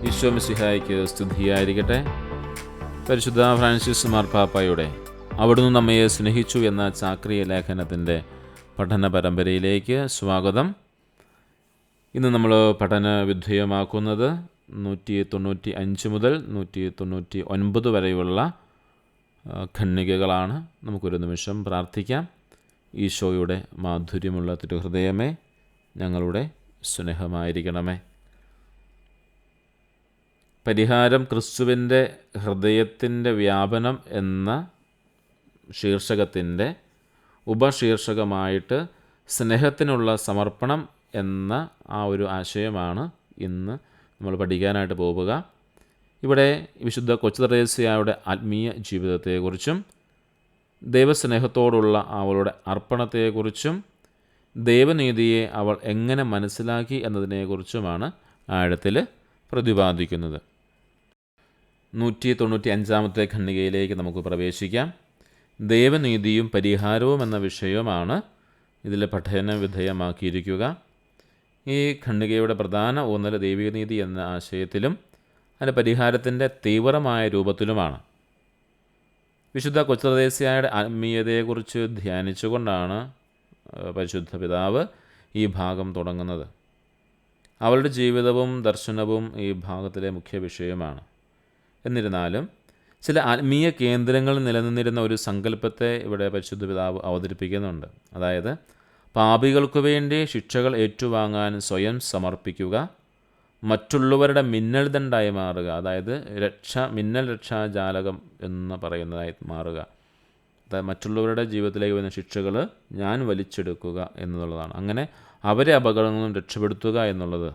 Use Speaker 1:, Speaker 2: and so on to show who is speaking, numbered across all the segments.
Speaker 1: ഈശോ മിശിഹായ്ക്ക് സ്തുതിയായിരിക്കട്ടെ. പരിശുദ്ധ ഫ്രാൻസിസ് മാർപ്പാപ്പായുടെ അവിടുന്ന് നമ്മയെ സ്നേഹിച്ചു എന്ന ചാക്രിയ ലേഖനത്തിൻ്റെ പഠന പരമ്പരയിലേക്ക് സ്വാഗതം. ഇന്ന് നമ്മൾ പഠന വിധേയമാക്കുന്നത് 195 മുതൽ 199 വരെയുള്ള ഖണ്ഡികകളാണ്. നമുക്കൊരു നിമിഷം പ്രാർത്ഥിക്കാം. ഈശോയുടെ മാധുര്യമുള്ള തിരുഹൃദയമേ, ഞങ്ങളുടെ സ്നേഹമായിരിക്കണമേ. പരിഹാരം ക്രിസ്തുവിൻ്റെ ഹൃദയത്തിൻ്റെ വ്യാപനം എന്ന ശീർഷകത്തിൻ്റെ ഉപശീർഷകമായിട്ട് സ്നേഹത്തിനുള്ള സമർപ്പണം എന്ന ആ ഒരു ആശയമാണ് ഇന്ന് നമ്മൾ പഠിക്കാനായിട്ട് പോവുക. ഇവിടെ വിശുദ്ധ കൊച്ചുത്രേസ്യയുടെ ആത്മീയ ജീവിതത്തെക്കുറിച്ചും ദൈവസ്നേഹത്തോടുള്ള അവളുടെ അർപ്പണത്തെക്കുറിച്ചും ദൈവനീതിയെ അവൾ എങ്ങനെ മനസ്സിലാക്കി എന്നതിനെക്കുറിച്ചുമാണ് ആഴത്തിൽ പ്രതിപാദിക്കുന്നത്. 195 ഖണ്ഡികയിലേക്ക് നമുക്ക് പ്രവേശിക്കാം. ദൈവനീതിയും പരിഹാരവും എന്ന വിഷയമാണ് ഇതിൽ പഠന വിധേയമാക്കിയിരിക്കുക. ഈ ഖണ്ഡികയുടെ പ്രധാന ഊന്നൽ ദൈവികനീതി എന്ന ആശയത്തിലും അതിൻ്റെ പരിഹാരത്തിൻ്റെ തീവ്രമായ രൂപത്തിലുമാണ്. വിശുദ്ധ കൊച്ചുത്രേസ്യയുടെ ആത്മീയതയെക്കുറിച്ച് ധ്യാനിച്ചുകൊണ്ടാണ് പരിശുദ്ധ പിതാവ് ഈ ഭാഗം തുടങ്ങുന്നത്. അവളുടെ ജീവിതവും ദർശനവും ഈ ഭാഗത്തിലെ മുഖ്യ വിഷയമാണ്. എന്നിരുന്നാലും ചില ആത്മീയ കേന്ദ്രങ്ങളിൽ നിലനിന്നിരുന്ന ഒരു സങ്കല്പത്തെ ഇവിടെ പരിശുദ്ധ പിതാവ് അവതരിപ്പിക്കുന്നുണ്ട്. അതായത് പാപികൾക്കു വേണ്ടി ശിക്ഷകൾ ഏറ്റുവാങ്ങാൻ സ്വയം സമർപ്പിക്കുക, മറ്റുള്ളവരുടെ മിന്നൽ ദണ്ഡായി മാറുക, അതായത് മിന്നൽ രക്ഷാജാലകം എന്ന് പറയുന്നതായി മാറുക. അതായത് മറ്റുള്ളവരുടെ ജീവിതത്തിലേക്ക് വരുന്ന ശിക്ഷകൾ ഞാൻ വലിച്ചെടുക്കുക എന്നുള്ളതാണ്. അങ്ങനെ അവരെ അപകടങ്ങളിൽ നിന്നും രക്ഷപ്പെടുത്തുക എന്നുള്ളത്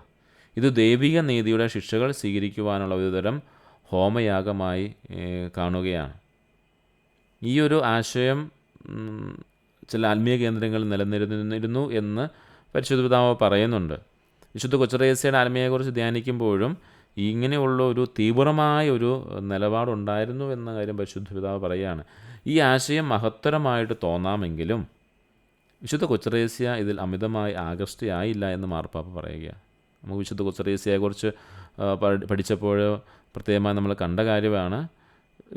Speaker 1: ഇത് ദൈവിക നീതിയുടെ ശിക്ഷകൾ സ്വീകരിക്കുവാനുള്ള ഒരുതരം ഹോമയാഗമായി കാണുകയാണ്. ഈ ഒരു ആശയം ചില ആത്മീയ കേന്ദ്രങ്ങളിൽ നിലനിന്നിരുന്നു എന്ന് പരിശുദ്ധ പിതാവ് പറയുന്നുണ്ട്. വിശുദ്ധ കൊച്ചുത്രേസ്യയുടെ ആത്മീയതയെക്കുറിച്ച് ധ്യാനിക്കുമ്പോഴും ഇങ്ങനെയുള്ള ഒരു തീവ്രമായ ഒരു നിലപാടുണ്ടായിരുന്നു എന്ന കാര്യം പരിശുദ്ധ പിതാവ് പറയുകയാണ്. ഈ ആശയം മഹത്തരമായിട്ട് തോന്നാമെങ്കിലും വിശുദ്ധ കൊച്ചുത്രേസ്യ ഇതിൽ അമിതമായി ആകൃഷ്ടയായില്ല എന്ന് മാർപ്പാപ്പ പറയുക. നമുക്ക് വിശുദ്ധ കൊച്ചുത്രേസ്യയെക്കുറിച്ച് പഠിച്ചപ്പോൾ പ്രത്യേകമായി നമ്മൾ കണ്ട കാര്യമാണ്,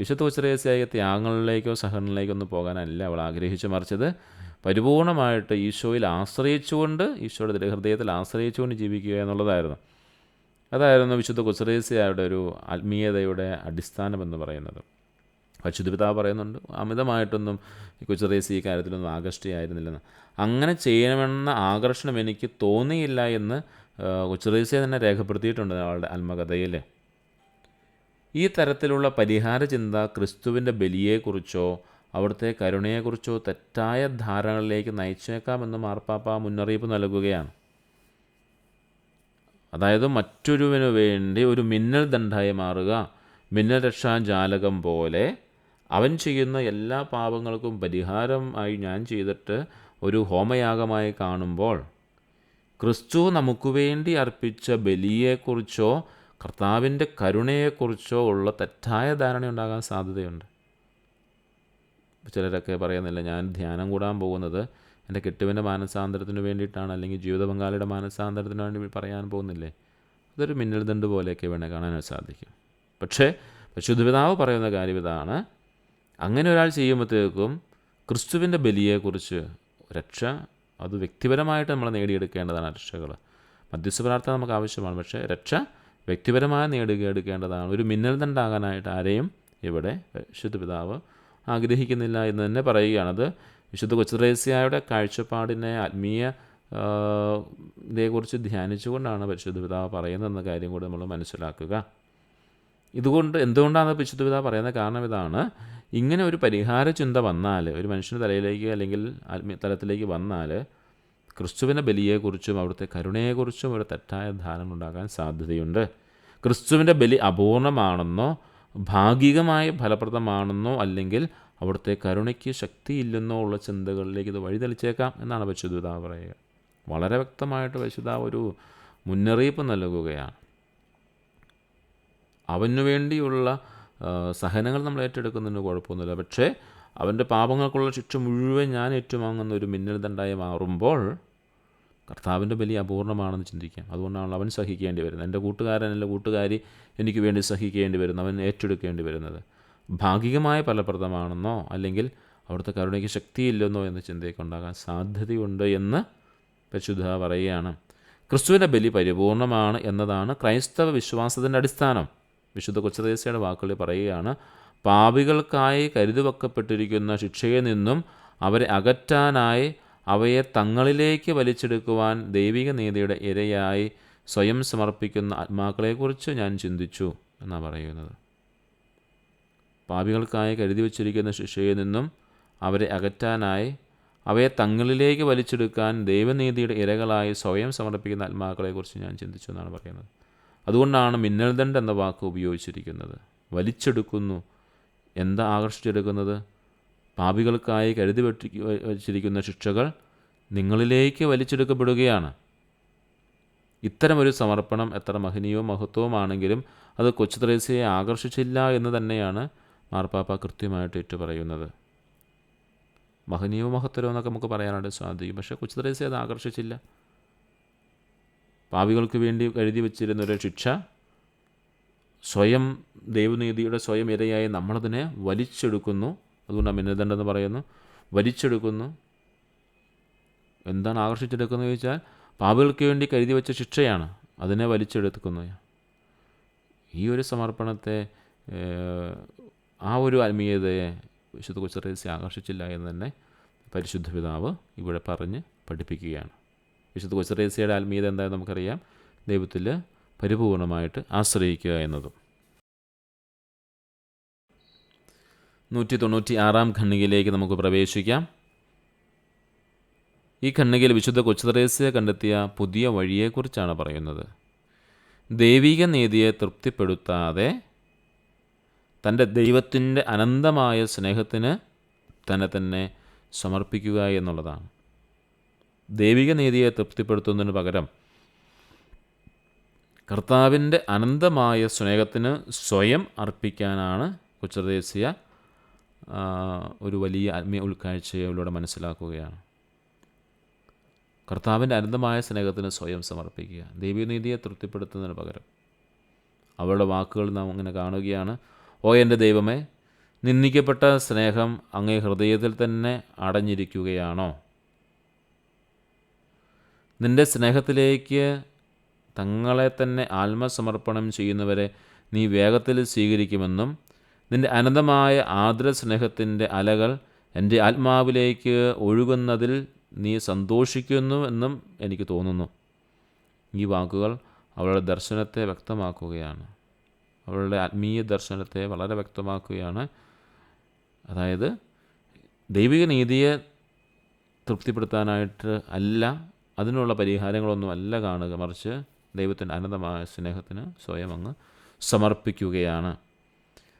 Speaker 1: വിശുദ്ധ കൊച്ചുത്രേസ്യയെ ത്യാഗങ്ങളിലേക്കോ സഹനങ്ങളിലേക്കോ ഒന്നും പോകാനല്ല അവൾ ആഗ്രഹിച്ചു, മറിച്ചത് പരിപൂർണമായിട്ട് ഈശോയിൽ ആശ്രയിച്ചുകൊണ്ട്, ഈശോയുടെ ദൃഹൃദയത്തിൽ ആശ്രയിച്ചുകൊണ്ട് ജീവിക്കുക എന്നുള്ളതായിരുന്നു. അതായിരുന്നു വിശുദ്ധ കൊച്ചുത്രേസ്യയുടെ ഒരു ആത്മീയതയുടെ അടിസ്ഥാനമെന്ന് പറയുന്നത്. പരിശുദ്ധ പിതാവ് പറയുന്നുണ്ട്, അമിതമായിട്ടൊന്നും ഈ കൊച്ചുത്രേസ്യ ഈ കാര്യത്തിലൊന്നും ആകർഷ്ടയായിരുന്നില്ലെന്ന്. അങ്ങനെ ചെയ്യണമെന്ന ആകർഷണം എനിക്ക് തോന്നിയില്ല എന്ന് കൊച്ചുത്രേസ്യ തന്നെ രേഖപ്പെടുത്തിയിട്ടുണ്ട് അവളുടെ ആത്മകഥയിൽ. ഈ തരത്തിലുള്ള പരിഹാര ചിന്ത ക്രിസ്തുവിൻ്റെ ബലിയെക്കുറിച്ചോ അവിടുത്തെ കരുണയെക്കുറിച്ചോ തെറ്റായ ധാരണകളിലേക്ക് നയിച്ചേക്കാമെന്ന് മാർപ്പാപ്പ മുന്നറിയിപ്പ് നൽകുകയാണ്. അതായത് മറ്റൊരുവിനു വേണ്ടി ഒരു മിന്നൽ ദണ്ഡായി മാറുക, മിന്നൽ രക്ഷാജാലകം പോലെ അവൻ ചെയ്യുന്ന എല്ലാ പാപങ്ങൾക്കും പരിഹാരമായി ഞാൻ ചെയ്തിട്ട് ഒരു ഹോമയാഗമായി കാണുമ്പോൾ ക്രിസ്തു നമുക്ക് വേണ്ടി അർപ്പിച്ച ബലിയെക്കുറിച്ചോ കർത്താവിൻ്റെ കരുണയെക്കുറിച്ചോ ഉള്ള തെറ്റായ ധാരണ ഉണ്ടാകാൻ സാധ്യതയുണ്ട്. ചിലരൊക്കെ പറയുന്നില്ല, ഞാൻ ധ്യാനം കൂടാൻ പോകുന്നത് എൻ്റെ കെട്ടുവിൻ്റെ മാനസാന്തരത്തിന് വേണ്ടിയിട്ടാണ്, അല്ലെങ്കിൽ ജീവിത പങ്കാളിയുടെ മാനസാന്തരത്തിന് വേണ്ടി പറയാൻ പോകുന്നില്ലേ. അതൊരു മിന്നൽ ദണ്ഡ് പോലെയൊക്കെ വേണേൽ കാണാൻ സാധിക്കും. പക്ഷേ പരിശുദ്ധ പിതാവ് പറയുന്ന കാര്യം ഇതാണ്, അങ്ങനെ ഒരാൾ ചെയ്യുമ്പോഴത്തേക്കും ക്രിസ്തുവിൻ്റെ ബലിയെക്കുറിച്ച് രക്ഷ അത് വ്യക്തിപരമായിട്ട് നമ്മൾ നേടിയെടുക്കേണ്ടതാണ്. രക്ഷകൾ മധ്യസ്ഥ പ്രാർത്ഥന നമുക്ക് ആവശ്യമാണ്, പക്ഷേ രക്ഷ വ്യക്തിപരമായി നേടിയെടുക്കേണ്ടതാണ്. ഒരു മിന്നൽ ദണ്ഡാകാനായിട്ട് ആരെയും ഇവിടെ വിശുദ്ധ പിതാവ് ആഗ്രഹിക്കുന്നില്ല എന്ന് തന്നെ പറയുകയാണ്. അത് വിശുദ്ധ കൊച്ചുത്രേസ്യയുടെ കാഴ്ചപ്പാടിനെ ആത്മീയ ഇതേക്കുറിച്ച് ധ്യാനിച്ചുകൊണ്ടാണ് പരിശുദ്ധ പിതാവ് പറയുന്നതെന്ന കാര്യം കൂടി നമ്മൾ മനസ്സിലാക്കുക. എന്തുകൊണ്ടാണ് വിശുദ്ധ പിതാവ് പറയുന്ന കാരണം ഇതാണ്, ഇങ്ങനെ ഒരു പരിഹാര ചിന്ത വന്നാൽ, ഒരു മനുഷ്യൻ്റെ തലയിലേക്ക് അല്ലെങ്കിൽ ആത്മീയ തലത്തിലേക്ക് വന്നാൽ ക്രിസ്തുവിൻ്റെ ബലിയെക്കുറിച്ചും അവിടുത്തെ കരുണയെക്കുറിച്ചും ഒരു തെറ്റായ ധാരണ ഉണ്ടാകാൻ സാധ്യതയുണ്ട്. ക്രിസ്തുവിൻ്റെ ബലി അപൂർണമാണെന്നോ ഭാഗികമായി ഫലപ്രദമാണെന്നോ അല്ലെങ്കിൽ അവിടുത്തെ കരുണയ്ക്ക് ശക്തിയില്ലെന്നോ ഉള്ള ചിന്തകളിലേക്ക് ഇത് വഴിതെളിച്ചേക്കാം എന്നാണ് പരിശുദ്ധ പിതാവ് പറയുക. വളരെ വ്യക്തമായിട്ട് പരിശുദ്ധ ഒരു മുന്നറിയിപ്പ് നൽകുകയാണ്. അവനു വേണ്ടിയുള്ള സഹനങ്ങൾ നമ്മൾ ഏറ്റെടുക്കുന്നതിന് കുഴപ്പമൊന്നുമില്ല, പക്ഷേ അവൻ്റെ പാപങ്ങൾക്കുള്ള ശിക്ഷ മുഴുവൻ ഞാൻ ഏറ്റുവാങ്ങുന്ന ഒരു മിന്നൽ ദണ്ഡായി മാറുമ്പോൾ കർത്താവിൻ്റെ ബലി അപൂർണ്ണമാണെന്ന് ചിന്തിക്കാം. അതുകൊണ്ടാണല്ലോ അവൻ സഹിക്കേണ്ടി വരുന്നത്. എൻ്റെ കൂട്ടുകാരൻ, എൻ്റെ കൂട്ടുകാരി എനിക്ക് വേണ്ടി സഹിക്കേണ്ടി വരുന്നു, അവൻ ഏറ്റെടുക്കേണ്ടി വരുന്നത്. ഭാഗികമായ ഫലപ്രദമാണെന്നോ അല്ലെങ്കിൽ അവിടുത്തെ കരുണയ്ക്ക് ശക്തിയില്ലെന്നോ എന്ന ചിന്തയൊക്കെ ഉണ്ടാകാൻ സാധ്യതയുണ്ട് എന്ന് പരിശുദ്ധ പറയുകയാണ്. ക്രിസ്തുവിൻ്റെ ബലി പരിപൂർണമാണ് എന്നതാണ് ക്രൈസ്തവ വിശ്വാസത്തിൻ്റെ അടിസ്ഥാനം. വിശുദ്ധ കൊച്ചുത്രേസ്യയുടെ വാക്കുകളിൽ പറയുകയാണ്, പാപികൾക്കായി കരുതിവെക്കപ്പെട്ടിരിക്കുന്ന ശിക്ഷയിൽ നിന്നും അവരെ അകറ്റാനായി അവയെ തങ്ങളിലേക്ക് വലിച്ചെടുക്കുവാൻ ദൈവിക നീതിയുടെ ഇരയായി സ്വയം സമർപ്പിക്കുന്ന ആത്മാക്കളെക്കുറിച്ച് ഞാൻ ചിന്തിച്ചു എന്നാണ് പറയുന്നത്. പാപികൾക്കായി കരുതി വച്ചിരിക്കുന്ന ശിക്ഷയിൽ നിന്നും അവരെ അകറ്റാനായി അവയെ തങ്ങളിലേക്ക് വലിച്ചെടുക്കാൻ ദൈവനീതിയുടെ ഇരകളായി സ്വയം സമർപ്പിക്കുന്ന ആത്മാക്കളെക്കുറിച്ച് ഞാൻ ചിന്തിച്ചു എന്നാണ് പറയുന്നത്. അതുകൊണ്ടാണ് മിന്നൽദണ്ഡ് എന്ന വാക്ക് ഉപയോഗിച്ചിരിക്കുന്നത്. വലിച്ചെടുക്കുന്നു. എന്താ ആകർഷിച്ചെടുക്കുന്നത്? പാപികൾക്കായി കരുതി വച്ചിരിക്കുന്ന ശിക്ഷകൾ നിങ്ങളിലേക്ക് വലിച്ചെടുക്കപ്പെടുകയാണ്. ഇത്തരമൊരു സമർപ്പണം എത്ര മഹനീയവും മഹത്വവുമാണെങ്കിലും അത് കൊച്ചുത്രേസ്യയെ ആകർഷിച്ചില്ല എന്ന് തന്നെയാണ് മാർപ്പാപ്പ കൃത്യമായിട്ട് ഏറ്റുപറയുന്നത്. മഹനീയവും മഹത്തരവും എന്നൊക്കെ നമുക്ക് പറയാനായിട്ട് സാധിക്കും, പക്ഷേ കൊച്ചുത്രേസ്യയെ അത് ആകർഷിച്ചില്ല. പാപികൾക്ക് വേണ്ടി കരുതി വച്ചിരുന്നൊരു ശിക്ഷ സ്വയം ദൈവനീതിയുടെ സ്വയം ഇരയായി നമ്മളതിനെ വലിച്ചെടുക്കുന്നു. അതുകൊണ്ടാണ് മിന്നൽദണ്ഡെന്ന് പറയുന്നു. വലിച്ചെടുക്കുന്നു. എന്താണ് ആകർഷിച്ചെടുക്കുന്നത് ചോദിച്ചാൽ പാപികൾക്ക് വേണ്ടി കരുതി വെച്ച ശിക്ഷയാണ്, അതിനെ വലിച്ചെടുക്കുന്നു. ഈ ഒരു സമർപ്പണത്തെ, ആ ഒരു ആത്മീയതയെ വിശുദ്ധ കൊച്ചുത്രേസ്യ ആകർഷിച്ചില്ല എന്ന് തന്നെ പരിശുദ്ധ പിതാവ് ഇവിടെ പറഞ്ഞ് പഠിപ്പിക്കുകയാണ്. വിശുദ്ധ കൊച്ചുത്രേസ്യയുടെ ആത്മീയത എന്താണെന്ന് നമുക്കറിയാം. ദൈവത്തിൽ പരിപൂർണമായിട്ട് ആശ്രയിക്കുക എന്നതും. 196 ഖണ്ഡികയിലേക്ക് നമുക്ക് പ്രവേശിക്കാം. ഈ ഖണ്ഡികയിൽ വിശുദ്ധ കൊച്ചുത്രേസ്യ കണ്ടെത്തിയ പുതിയ വഴിയെക്കുറിച്ചാണ് പറയുന്നത്. ദൈവിക നീതിയെ തൃപ്തിപ്പെടുത്താതെ തൻ്റെ ദൈവത്തിൻ്റെ അനന്തമായ സ്നേഹത്തിന് തന്നെ സമർപ്പിക്കുക എന്നുള്ളതാണ്. ദൈവിക നീതിയെ തൃപ്തിപ്പെടുത്തുന്നതിന് പകരം കർത്താവിൻ്റെ അനന്തമായ സ്നേഹത്തിന് സ്വയം അർപ്പിക്കാനാണ് കൊച്ചുത്രേസ്യ ഒരു വലിയ ആത്മീയ ഉൾക്കാഴ്ചയിലൂടെ മനസ്സിലാക്കുകയാണ്. കർത്താവിൻ്റെ അനന്തമായ സ്നേഹത്തിന് സ്വയം സമർപ്പിക്കുക, ദൈവനീതിയെ തൃപ്തിപ്പെടുത്തുന്നതിന് പകരം. അവളുടെ വാക്കുകൾ നാം അങ്ങനെ കാണുകയാണ്. ഓ എൻ്റെ ദൈവമേ, നിന്ദിക്കപ്പെട്ട സ്നേഹം അങ്ങേ ഹൃദയത്തിൽ തന്നെ അടഞ്ഞിരിക്കുകയാണോ? നിൻ്റെ സ്നേഹത്തിലേക്ക് തങ്ങളെ തന്നെ ആത്മസമർപ്പണം ചെയ്യുന്നവരെ നീ വേഗത്തിൽ സ്വീകരിക്കുമെന്നും നിൻ്റെ അനന്തമായ ആർദ്ര സ്നേഹത്തിൻ്റെ അലകൾ എൻ്റെ ആത്മാവിലേക്ക് ഒഴുകുന്നതിൽ നീ സന്തോഷിക്കുന്നു എന്നും എനിക്ക് തോന്നുന്നു. ഈ വാക്കുകൾ അവളുടെ ദർശനത്തെ വ്യക്തമാക്കുകയാണ്. അവളുടെ ആത്മീയ ദർശനത്തെ വളരെ വ്യക്തമാക്കുകയാണ്. അതായത് ദൈവിക നീതിയെ തൃപ്തിപ്പെടുത്താനായിട്ട് അല്ല, അതിനുള്ള പരിഹാരങ്ങളൊന്നും അല്ല കാണുക, മറിച്ച് ദൈവത്തിൻ്റെ അനന്തമായ സ്നേഹത്തിന് സ്വയം അങ്ങ് സമർപ്പിക്കുകയാണ്.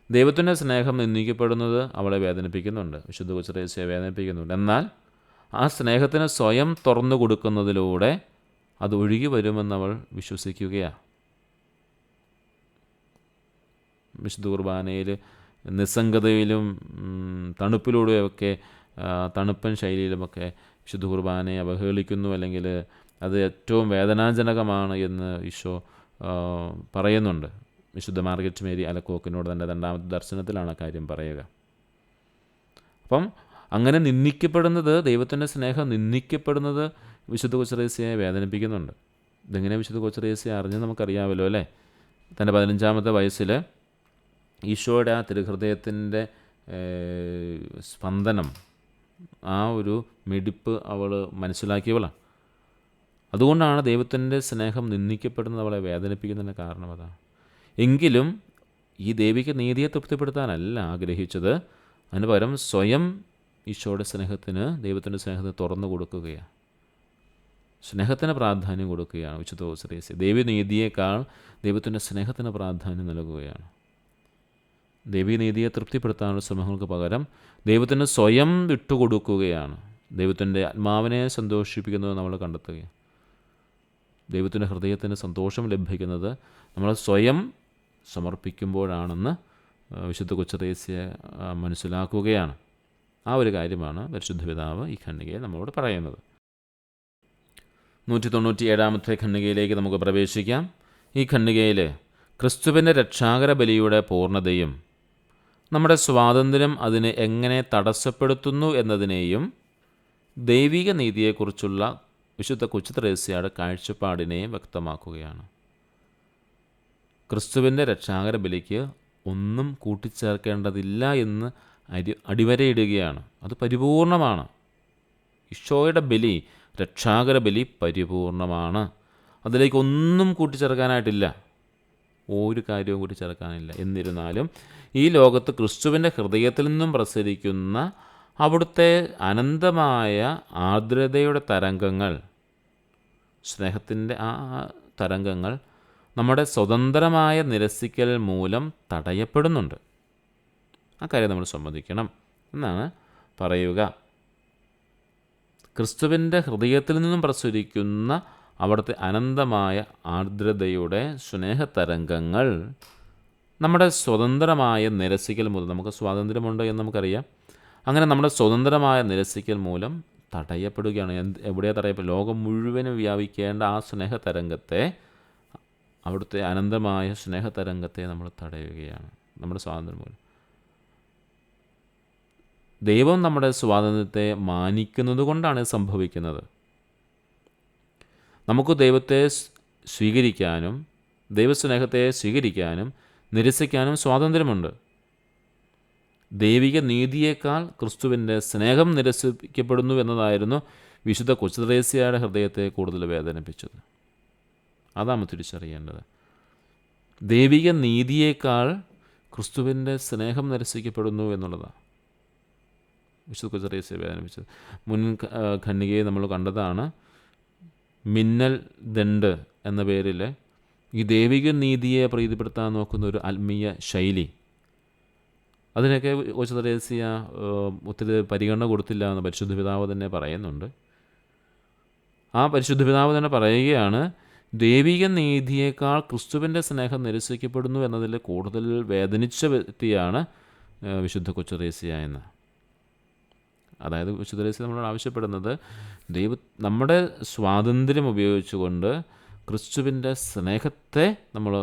Speaker 1: ദൈവത്തിൻ്റെ സ്നേഹം നിന്ദിക്കപ്പെടുന്നത് അവളെ വേദനിപ്പിക്കുന്നുണ്ട്, വിശുദ്ധ കൊച്ചുത്രേസ്യയെ വേദനിപ്പിക്കുന്നുണ്ട്. എന്നാൽ ആ സ്നേഹത്തിന് സ്വയം തുറന്നു കൊടുക്കുന്നതിലൂടെ അത് ഒഴുകി വരുമെന്നവൾ വിശ്വസിക്കുകയാണ്. വിശുദ്ധ കുർബാനയിൽ നിസ്സംഗതയിലും തണുപ്പിലൂടെയൊക്കെ, തണുപ്പൻ ശൈലിയിലുമൊക്കെ വിശുദ്ധ കുർബാനയെ അവഹേളിക്കുന്നു, അല്ലെങ്കിൽ അത് ഏറ്റവും വേദനാജനകമാണ് എന്ന് ഈശോ പറയുന്നുണ്ട്. വിശുദ്ധ മാർഗരറ്റ് മേരി അലക്കോക്കിനോട് തൻ്റെ രണ്ടാമത്തെ ദർശനത്തിലാണ് ആ കാര്യം പറയുക. അപ്പം അങ്ങനെ നിന്ദിക്കപ്പെടുന്നത്, ദൈവത്തിൻ്റെ സ്നേഹം നിന്ദിക്കപ്പെടുന്നത് വിശുദ്ധ കൊച്ചുത്രേസ്യയെ വേദനിപ്പിക്കുന്നുണ്ട്. ഇതെങ്ങനെ വിശുദ്ധ കൊച്ചുത്രേസ്യ അറിഞ്ഞ് നമുക്കറിയാമല്ലോ അല്ലേ. തൻ്റെ 15-ാമത്തെ വയസ്സിൽ ഈശോയുടെ ആ തിരുഹൃദയത്തിൻ്റെ സ്പന്ദനം, ആ ഒരു മിടിപ്പ് അവൾ മനസ്സിലാക്കിയവളാണ്. അതുകൊണ്ടാണ് ദൈവത്തിൻ്റെ സ്നേഹം നിന്ദിക്കപ്പെടുന്നത് അവളെ വേദനിപ്പിക്കുന്നതിന് കാരണം അതാണ്. എങ്കിലും ഈ ദൈവിക നീതിയെ തൃപ്തിപ്പെടുത്താനല്ല ആഗ്രഹിച്ചത്, അതിന് പകരം സ്വയം ഈശോയുടെ സ്നേഹത്തിന്, ദൈവത്തിൻ്റെ സ്നേഹത്തിന് തുറന്നു കൊടുക്കുകയാണ്, സ്നേഹത്തിന് പ്രാധാന്യം കൊടുക്കുകയാണ് വിശുദ്ധ കൊച്ചുത്രേസ്യ. ദൈവനീതിയേക്കാൾ ദൈവത്തിൻ്റെ സ്നേഹത്തിന് പ്രാധാന്യം നൽകുകയാണ്. ദൈവനീതിയെ തൃപ്തിപ്പെടുത്താനുള്ള ശ്രമങ്ങൾക്ക് പകരം ദൈവത്തിന് സ്വയം വിട്ടുകൊടുക്കുകയാണ്. ദൈവത്തിൻ്റെ ആത്മാവിനെ സന്തോഷിപ്പിക്കുന്നത് നമ്മൾ കണ്ടെത്തുകയാണ്. ദൈവത്തിൻ്റെ ഹൃദയത്തിന് സന്തോഷം ലഭിക്കുന്നത് നമ്മൾ സ്വയം സമർപ്പിക്കുമ്പോഴാണെന്ന് വിശുദ്ധ കൊച്ചുത്രേസ്യ മനസ്സിലാക്കുകയാണ്. ആ ഒരു കാര്യമാണ് പരിശുദ്ധ പിതാവ് ഈ ഖണ്ഡികയിൽ നമ്മളോട് പറയുന്നത്. 197 ഖണ്ഡികയിലേക്ക് നമുക്ക് പ്രവേശിക്കാം. ഈ ഖണ്ഡികയിൽ ക്രിസ്തുവിൻ്റെ രക്ഷാകര ബലിയുടെ പൂർണ്ണതയും നമ്മുടെ സ്വാതന്ത്ര്യം അതിനെ എങ്ങനെ തടസ്സപ്പെടുത്തുന്നു എന്നതിനെയും ദൈവിക നീതിയെക്കുറിച്ചുള്ള വിശുദ്ധ കൊച്ചുത്രേസ്യയുടെ കാഴ്ചപ്പാടിനെയും വ്യക്തമാക്കുകയാണ്. ക്രിസ്തുവിൻ്റെ രക്ഷാകര ബലിക്ക് ഒന്നും കൂട്ടിച്ചേർക്കേണ്ടതില്ല എന്ന് അടിവരയിടുകയാണ്. അത് പരിപൂർണമാണ്. ഈശോയുടെ ബലി, രക്ഷാകര ബലി പരിപൂർണമാണ്. അതിലേക്ക് ഒന്നും കൂട്ടിച്ചേർക്കാനായിട്ടില്ല, ഒരു കാര്യവും കൂട്ടിച്ചേർക്കാനില്ല. എന്നിരുന്നാലും ഈ ലോകത്ത് ക്രിസ്തുവിൻ്റെ ഹൃദയത്തിൽ നിന്നും പ്രസരിക്കുന്ന അവിടുത്തെ അനന്തമായ ആർദ്രതയുടെ തരംഗങ്ങൾ, സ്നേഹത്തിൻ്റെ ആ തരംഗങ്ങൾ നമ്മുടെ സ്വതന്ത്രമായ നിരസിക്കൽ മൂലം തടയപ്പെടുന്നുണ്ട്. ആ കാര്യം നമ്മൾ സമ്മതിക്കണം എന്നാണ് പറയുക. ക്രിസ്തുവിൻ്റെ ഹൃദയത്തിൽ നിന്നും പ്രസരിക്കുന്ന അവിടുത്തെ അനന്തമായ ആർദ്രതയുടെ സ്നേഹതരംഗങ്ങൾ നമ്മുടെ സ്വതന്ത്രമായ നിരസിക്കൽ മൂലം, നമുക്ക് സ്വാതന്ത്ര്യമുണ്ട് എന്ന് നമുക്കറിയാം, അങ്ങനെ നമ്മുടെ സ്വതന്ത്രമായ നിരസിക്കൽ മൂലം തടയപ്പെടുകയാണ്. എവിടെയാണ് തടയപ്പെടുക? ലോകം മുഴുവനും വ്യാപിക്കേണ്ട ആ സ്നേഹതരംഗത്തെ, അവിടുത്തെ അനന്തമായ സ്നേഹതരംഗത്തെ നമ്മൾ തടയുകയാണ് നമ്മുടെ സ്വാതന്ത്ര്യം മൂലം. ദൈവം നമ്മുടെ സ്വാതന്ത്ര്യത്തെ മാനിക്കുന്നത് കൊണ്ടാണ് ഇത് സംഭവിക്കുന്നത്. നമുക്ക് ദൈവത്തെ സ്വീകരിക്കാനും ദൈവസ്നേഹത്തെ സ്വീകരിക്കാനും നിരസിക്കാനും സ്വാതന്ത്ര്യമുണ്ട്. ദൈവിക നീതിയേക്കാൾ ക്രിസ്തുവിൻ്റെ സ്നേഹം നിരസിക്കപ്പെടുന്നു എന്നതായിരുന്നു വിശുദ്ധ കൊച്ചുത്രേസ്യയുടെ ഹൃദയത്തെ കൂടുതൽ വേദനിപ്പിച്ചത്. അതാണ് തിരിച്ചറിയേണ്ടത്. ദൈവിക നീതിയേക്കാൾ ക്രിസ്തുവിൻ്റെ സ്നേഹം നിരസിക്കപ്പെടുന്നു എന്നുള്ളതാണ് വിശുദ്ധ കൊച്ചുത്രേസ്യയെ വേദനിപ്പിച്ചത്. മുൻ ഖണ്ഡികയെ നമ്മൾ കണ്ടതാണ്. മിന്നൽ ദണ്ഡ് എന്ന പേരിൽ ഈ ദൈവിക നീതിയെ പ്രീതിപ്പെടുത്താൻ നോക്കുന്ന ഒരു ആത്മീയ ശൈലി, അതിനൊക്കെ കൊച്ചുത്രേസ്യ ഒത്തിരി പരിഗണന കൊടുത്തില്ല എന്ന് പരിശുദ്ധ പിതാവ് തന്നെ പറയുന്നുണ്ട്. ആ പരിശുദ്ധ പിതാവ് തന്നെ പറയുകയാണ്, ദൈവിക നീതിയേക്കാൾ ക്രിസ്തുവിൻ്റെ സ്നേഹം നിരസിക്കപ്പെടുന്നു എന്നതിൽ കൂടുതൽ വേദനിച്ച വ്യക്തിയാണ് വിശുദ്ധ കൊച്ചുത്രേസ്യ എന്ന്. അതായത് വിശുദ്ധ ത്രേസ്യ നമ്മളോട് ആവശ്യപ്പെടുന്നത് നമ്മുടെ സ്വാതന്ത്ര്യം ഉപയോഗിച്ചുകൊണ്ട് ക്രിസ്തുവിൻ്റെ സ്നേഹത്തെ നമ്മൾ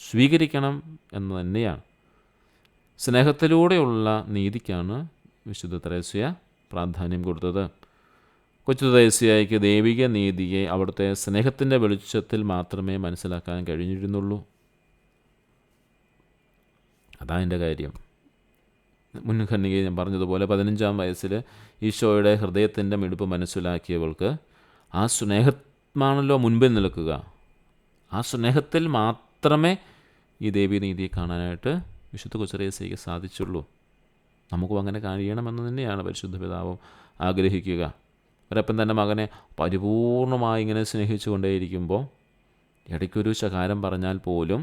Speaker 1: സ്വീകരിക്കണം എന്ന് തന്നെയാണ്. സ്നേഹത്തിലൂടെയുള്ള നീതിക്കാണ് വിശുദ്ധ ത്രേസ്യ പ്രാധാന്യം കൊടുത്തത്. കൊച്ചു ത്രേസ്യയ്ക്ക് ദൈവിക നീതിയെ അവിടുത്തെ സ്നേഹത്തിൻ്റെ വെളിച്ചത്തിൽ മാത്രമേ മനസ്സിലാക്കാൻ കഴിഞ്ഞിരുന്നുള്ളൂ. അതാണ് എൻ്റെ കാര്യം. മുൻഖണ്ഡികയിൽ ഞാൻ പറഞ്ഞതുപോലെ 15-ാം വയസ്സിൽ ഈശോയുടെ ഹൃദയത്തിൻ്റെ മിടിപ്പ് മനസ്സിലാക്കിയവൾക്ക് ആ സ്നേഹമാണല്ലോ മുൻപിൽ നിൽക്കുക. ആ സ്നേഹത്തിൽ മാത്രമേ ഈ ദൈവീനീതിയെ കാണാനായിട്ട് വിശുദ്ധ കൊച്ചുത്രേസ്യയ്ക്ക് സാധിച്ചുള്ളൂ. നമുക്കും അങ്ങനെ കഴിയണമെന്ന് തന്നെയാണ് പരിശുദ്ധ പിതാവും ആഗ്രഹിക്കുക. ഒരപ്പൻ തൻ്റെ മകനെ പരിപൂർണമായി ഇങ്ങനെ സ്നേഹിച്ചു കൊണ്ടേയിരിക്കുമ്പോൾ ഇടയ്ക്കൊരു ശകാരം പറഞ്ഞാൽ പോലും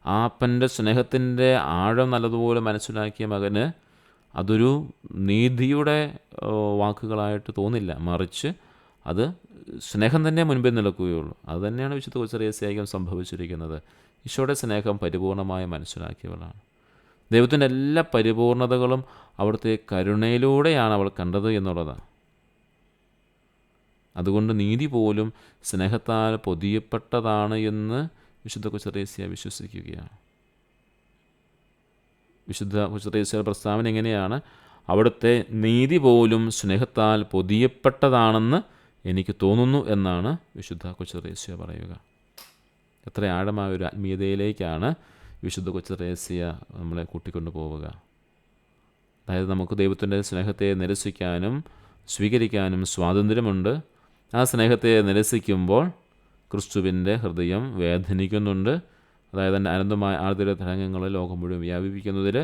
Speaker 1: ആ അപ്പൻ്റെ സ്നേഹത്തിൻ്റെ ആഴം നല്ലതുപോലെ മനസ്സിലാക്കിയ മകന് അതൊരു നീതിയുടെ വാക്കുകളായിട്ട് തോന്നില്ല, മറിച്ച് അത് സ്നേഹം തന്നെ മുൻപിൽ നിൽക്കുകയുള്ളൂ. അതുതന്നെയാണ് വിശുദ്ധ കൊച്ചുത്രേസ്യയ്ക്കും സംഭവിച്ചിരിക്കുന്നത്. ഈശോയുടെ സ്നേഹം പരിപൂർണമായി മനസ്സിലാക്കിയവളാണ്. ദൈവത്തിൻ്റെ എല്ലാ പരിപൂർണതകളും അവിടുത്തെ കരുണയിലൂടെയാണ് അവൾ കണ്ടത് എന്നുള്ളതാണ്. അതുകൊണ്ട് നീതി പോലും സ്നേഹത്താൽ പൊതിയപ്പെട്ടതാണ് എന്ന് വിശുദ്ധ കൊച്ചുത്രേസ്യ വിശ്വസിക്കുകയാണ്. വിശുദ്ധ കൊച്ചുത്രേസ്യയുടെ പ്രസ്താവന എങ്ങനെയാണ്? അവിടുത്തെ നീതി പോലും സ്നേഹത്താൽ പൊതിയപ്പെട്ടതാണെന്ന് എനിക്ക് തോന്നുന്നു എന്നാണ് വിശുദ്ധ കൊച്ചുത്രേസ്യ പറയുക. എത്ര ആഴമായ ഒരു ആത്മീയതയിലേക്കാണ് വിശുദ്ധ കൊച്ചുത്രേസ്യ നമ്മളെ കൂട്ടിക്കൊണ്ടു പോവുക. അതായത് നമുക്ക് ദൈവത്തിൻ്റെ സ്നേഹത്തെ നിരസിക്കാനും സ്വീകരിക്കാനും സ്വാതന്ത്ര്യമുണ്ട്. ആ സ്നേഹത്തെ നിരസിക്കുമ്പോൾ ക്രിസ്തുവിൻ്റെ ഹൃദയം വേദനിക്കുന്നുണ്ട്. അതായത് എൻ്റെ അനന്തമായ ആർദ്ര തരംഗങ്ങൾ ലോകം മുഴുവൻ വ്യാപിപ്പിക്കുന്നതിൽ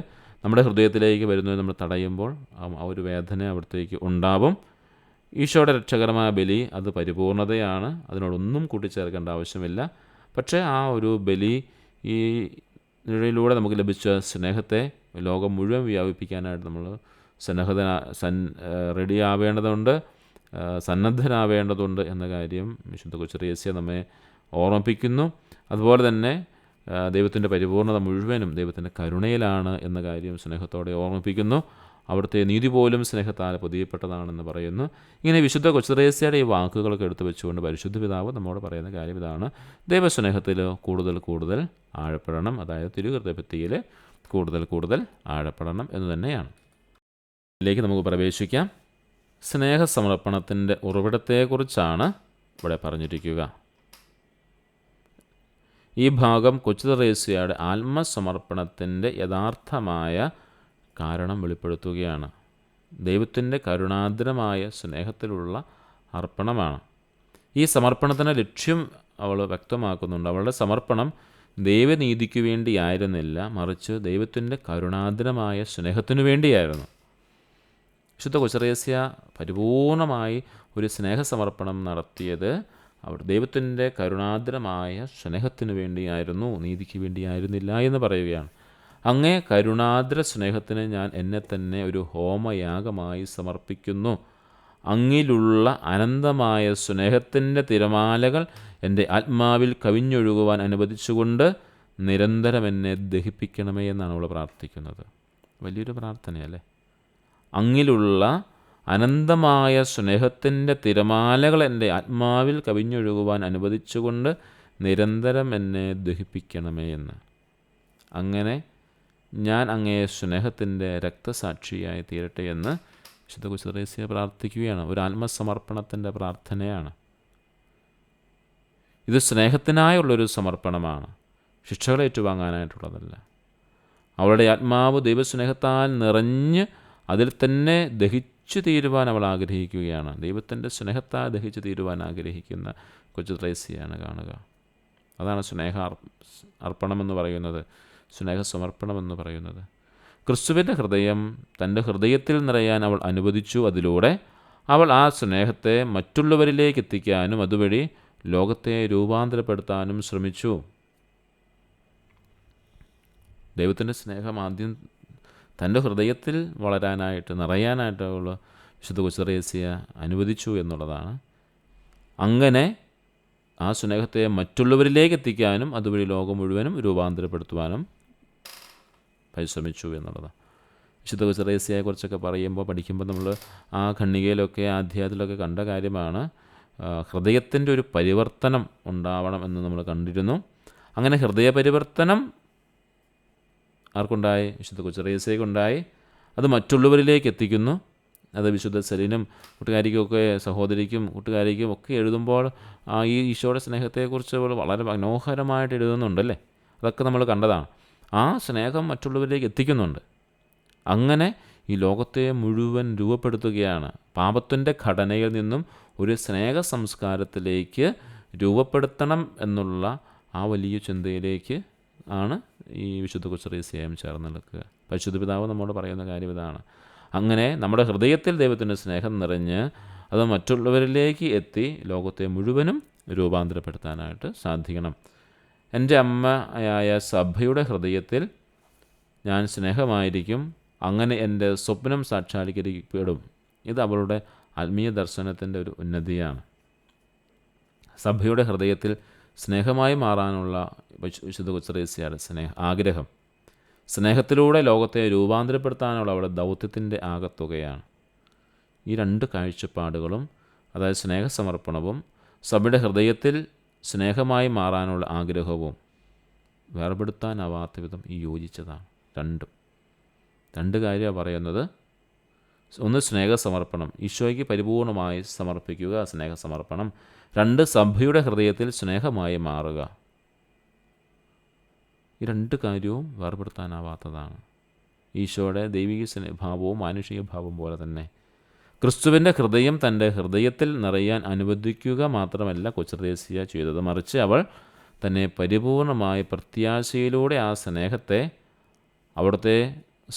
Speaker 1: നമ്മുടെ ഹൃദയത്തിലേക്ക് വരുന്നത് നമ്മൾ തടയുമ്പോൾ ആ ഒരു വേദന അവിടത്തേക്ക് ഉണ്ടാവും. ഈശോയുടെ രക്ഷകരമായ ബലി അത് പരിപൂർണതയാണ്, അതിനോടൊന്നും കൂട്ടിച്ചേർക്കേണ്ട ആവശ്യമില്ല. പക്ഷേ ആ ഒരു ബലി ഈ നിഴലിലൂടെ നമുക്ക് ലഭിച്ച സ്നേഹത്തെ ലോകം മുഴുവൻ വ്യാപിപ്പിക്കാനായിട്ട് നമ്മൾ റെഡിയാവേണ്ടതുണ്ട്, സന്നദ്ധരാവേണ്ടതുണ്ട് എന്ന കാര്യം വിശുദ്ധ കൊച്ചുത്രേസ്യ നമ്മെ ഓർമ്മിപ്പിക്കുന്നു. അതുപോലെ തന്നെ ദൈവത്തിൻ്റെ പരിപൂർണത മുഴുവനും ദൈവത്തിൻ്റെ കരുണയിലാണ് എന്ന കാര്യം സ്നേഹത്തോടെ ഓർമ്മിപ്പിക്കുന്നു. അവിടുത്തെ നീതി പോലും സ്നേഹത്താൽ പൊതിയപ്പെട്ടതാണെന്ന് പറയുന്നു. ഇങ്ങനെ വിശുദ്ധ കൊച്ചുത്രേസ്യയുടെ ഈ വാക്കുകളൊക്കെ എടുത്തു വെച്ചുകൊണ്ട് പരിശുദ്ധ പിതാവ് നമ്മോട് പറയുന്ന കാര്യം ഇതാണ്: ദൈവസ്നേഹത്തിൽ കൂടുതൽ കൂടുതൽ ആഴപ്പെടണം, അതായത് തിരുഹൃദയഭക്തിയിൽ കൂടുതൽ കൂടുതൽ ആഴപ്പെടണം എന്ന് തന്നെയാണ്. ഇതിലേക്ക് നമുക്ക് പ്രവേശിക്കാം. സ്നേഹസമർപ്പണത്തിൻ്റെ ഉറവിടത്തെക്കുറിച്ചാണ് ഇവിടെ പറഞ്ഞിരിക്കുക. ഈ ഭാഗം കൊച്ചുത്രേസ്യയുടെ ആത്മസമർപ്പണത്തിൻ്റെ യഥാർത്ഥമായ കാരണം വെളിപ്പെടുത്തുകയാണ്. ദൈവത്തിൻ്റെ കരുണാർദ്രമായ സ്നേഹത്തിലുള്ള അർപ്പണമാണ്. ഈ സമർപ്പണത്തിൻ്റെ ലക്ഷ്യം അവൾ വ്യക്തമാക്കുന്നുണ്ട്. അവളുടെ സമർപ്പണം ദൈവനീതിക്ക് വേണ്ടിയായിരുന്നില്ല, മറിച്ച് ദൈവത്തിൻ്റെ കരുണാർദ്രമായ സ്നേഹത്തിനു വേണ്ടിയായിരുന്നു. വിശുദ്ധ കൊച്ചുത്രേസ്യ പരിപൂർണമായി ഒരു സ്നേഹസമർപ്പണം നടത്തിയത് അവിടെ ദൈവത്തിൻ്റെ കരുണാർദ്രമായ സ്നേഹത്തിനു വേണ്ടിയായിരുന്നു, നീതിക്ക് വേണ്ടിയായിരുന്നില്ല എന്ന് പറയുകയാണ്. അങ്ങേ കരുണാർദ്ര സ്നേഹത്തിന് ഞാൻ എന്നെ തന്നെ ഒരു ഹോമയാഗമായി സമർപ്പിക്കുന്നു. അങ്ങിലുള്ള അനന്തമായ സ്നേഹത്തിൻ്റെ തിരമാലകൾ എൻ്റെ ആത്മാവിൽ കവിഞ്ഞൊഴുകുവാൻ അനുവദിച്ചുകൊണ്ട് നിരന്തരം എന്നെ ദഹിപ്പിക്കണമേ എന്നാണ് അവൾ പ്രാർത്ഥിക്കുന്നത്. വലിയൊരു പ്രാർത്ഥനയല്ലേ? അങ്ങിലുള്ള അനന്തമായ സ്നേഹത്തിൻ്റെ തിരമാലകൾ എൻ്റെ ആത്മാവിൽ കവിഞ്ഞൊഴുകുവാൻ അനുവദിച്ചുകൊണ്ട് നിരന്തരം എന്നെ ദഹിപ്പിക്കണമേ എന്ന്. അങ്ങനെ ഞാൻ അങ്ങേ സ്നേഹത്തിൻ്റെ രക്തസാക്ഷിയായി തീരട്ടെ എന്ന് വിശുദ്ധ കൊച്ചുത്രേസ്യ പ്രാർത്ഥിക്കുകയാണ്. ഒരു ആത്മസമർപ്പണത്തിൻ്റെ പ്രാർത്ഥനയാണ് ഇത്. സ്നേഹത്തിനായുള്ളൊരു സമർപ്പണമാണ്, ശിക്ഷകൾ ഏറ്റുവാങ്ങാനായിട്ടുള്ളതല്ല. അവളുടെ ആത്മാവ് ദൈവസ്നേഹത്താൽ നിറഞ്ഞ് അതിൽ തന്നെ ദഹിച്ചു തീരുവാൻ അവൾ ആഗ്രഹിക്കുകയാണ്. ദൈവത്തിൻ്റെ സ്നേഹത്താൽ ദഹിച്ചു തീരുവാൻ ആഗ്രഹിക്കുന്ന കൊച്ചുത്രേസ്യയാണ് കാണുക. അതാണ് അർപ്പണമെന്ന് പറയുന്നത്, സ്നേഹസമർപ്പണമെന്ന് പറയുന്നത്. ക്രിസ്തുവിൻ്റെ ഹൃദയം തൻ്റെ ഹൃദയത്തിൽ നിറയാൻ അവൾ അനുവദിച്ചു. അതിലൂടെ അവൾ ആ സ്നേഹത്തെ മറ്റുള്ളവരിലേക്ക് എത്തിക്കാനും അതുവഴി ലോകത്തെ രൂപാന്തരപ്പെടുത്താനും ശ്രമിച്ചു. ദൈവത്തിൻ്റെ സ്നേഹം ആദ്യം തൻ്റെ ഹൃദയത്തിൽ വളരാനായിട്ട്, നിറയാനായിട്ട് അവൾ വിശുദ്ധ കൊച്ചുത്രേസ്യ അനുവദിച്ചു എന്നുള്ളതാണ്. അങ്ങനെ ആ സ്നേഹത്തെ മറ്റുള്ളവരിലേക്ക് എത്തിക്കാനും അതുവഴി ലോകം മുഴുവനും രൂപാന്തരപ്പെടുത്തുവാനും പരിശ്രമിച്ചു എന്നുള്ളതാണ്. വിശുദ്ധ കൊച്ചുത്രേസ്യയെക്കുറിച്ചൊക്കെ പഠിക്കുമ്പോൾ നമ്മൾ ആ ഖണ്ഡികയിലൊക്കെ അധ്യായത്തിലൊക്കെ കണ്ട കാര്യമാണ്. ഹൃദയത്തിൻ്റെ ഒരു പരിവർത്തനം ഉണ്ടാവണം എന്ന് നമ്മൾ കണ്ടിരുന്നു. അങ്ങനെ ഹൃദയ പരിവർത്തനം ആർക്കുണ്ടായി? വിശുദ്ധ കൊച്ചുത്രേസ്യയ്ക്കുണ്ടായി. അത് മറ്റുള്ളവരിലേക്ക് എത്തിക്കുന്നു. അത് വിശുദ്ധ സെലിനും കൂട്ടുകാരിക്കുമൊക്കെ, സഹോദരിക്കും കൂട്ടുകാരിക്കും ഒക്കെ എഴുതുമ്പോൾ ഈ ഈശോയുടെ സ്നേഹത്തെക്കുറിച്ച് വളരെ മനോഹരമായിട്ട് എഴുതുന്നുണ്ടല്ലേ. അതൊക്കെ നമ്മൾ കണ്ടതാണ്. ആ സ്നേഹം മറ്റുള്ളവരിലേക്ക് എത്തിക്കുന്നുണ്ട്. അങ്ങനെ ഈ ലോകത്തെ മുഴുവൻ രൂപപ്പെടുത്തുകയാണ്. പാപത്തിൻ്റെ ഘടനയിൽ നിന്നും ഒരു സ്നേഹ സംസ്കാരത്തിലേക്ക് രൂപപ്പെടുത്തണം എന്നുള്ള ആ വലിയ ചിന്തയിലേക്ക് ആണ് ഈ വിശുദ്ധ കൊച്ചുത്രേസ്യയും ചേർന്ന് നിൽക്കുക. പരിശുദ്ധ പിതാവ് നമ്മോട് പറയുന്ന കാര്യം ഇതാണ്. അങ്ങനെ നമ്മുടെ ഹൃദയത്തിൽ ദൈവത്തിൻ്റെ സ്നേഹം നിറഞ്ഞ് അത് മറ്റുള്ളവരിലേക്ക് എത്തി ലോകത്തെ മുഴുവനും രൂപാന്തരപ്പെടുത്താനായിട്ട് സാധിക്കണം. എൻ്റെ അമ്മയായ സഭയുടെ ഹൃദയത്തിൽ ഞാൻ സ്നേഹമായിരിക്കും. അങ്ങനെ എൻ്റെ സ്വപ്നം സാക്ഷാത്കരിക്കപ്പെടും. ഇത് അവളുടെ ആത്മീയ ദർശനത്തിൻ്റെ ഒരു ഉന്നതിയാണ്. സഭയുടെ ഹൃദയത്തിൽ സ്നേഹമായി മാറാനുള്ള വിശുദ്ധ കൊച്ചുത്രേസ്യയുടെ ആഗ്രഹം, സ്നേഹത്തിലൂടെ ലോകത്തെ രൂപാന്തരപ്പെടുത്താനുള്ള അവളുടെ ദൗത്യത്തിൻ്റെ ആകത്തുകയാണ്. ഈ രണ്ട് കാഴ്ചപ്പാടുകളും, അതായത് സ്നേഹസമർപ്പണവും സഭയുടെ ഹൃദയത്തിൽ സ്നേഹമായി മാറാനുള്ള ആഗ്രഹവും വേർപെടുത്താനാവാത്ത വിധം ഈ യോജിച്ചതാണ്. രണ്ട് കാര്യമാണ് പറയുന്നത്. ഒന്ന് സ്നേഹസമർപ്പണം, ഈശോയ്ക്ക് പരിപൂർണമായി സമർപ്പിക്കുക, സ്നേഹസമർപ്പണം. രണ്ട്, സഭയുടെ ഹൃദയത്തിൽ സ്നേഹമായി മാറുക. ഈ രണ്ട് കാര്യവും വേർപെടുത്താനാവാത്തതാണ്. ഈശോയുടെ ദൈവിക ഭാവവും മാനുഷിക ഭാവവും പോലെ തന്നെ ക്രിസ്തുവിൻ്റെ ഹൃദയം തൻ്റെ ഹൃദയത്തിൽ നിറയാൻ അനുവദിക്കുക മാത്രമല്ല കൊച്ചുത്രേസ്യ ചെയ്തത്, മറിച്ച് അവൾ തന്നെ പരിപൂർണമായി പ്രത്യാശയിലൂടെ ആ സ്നേഹത്തെ അവിടുത്തെ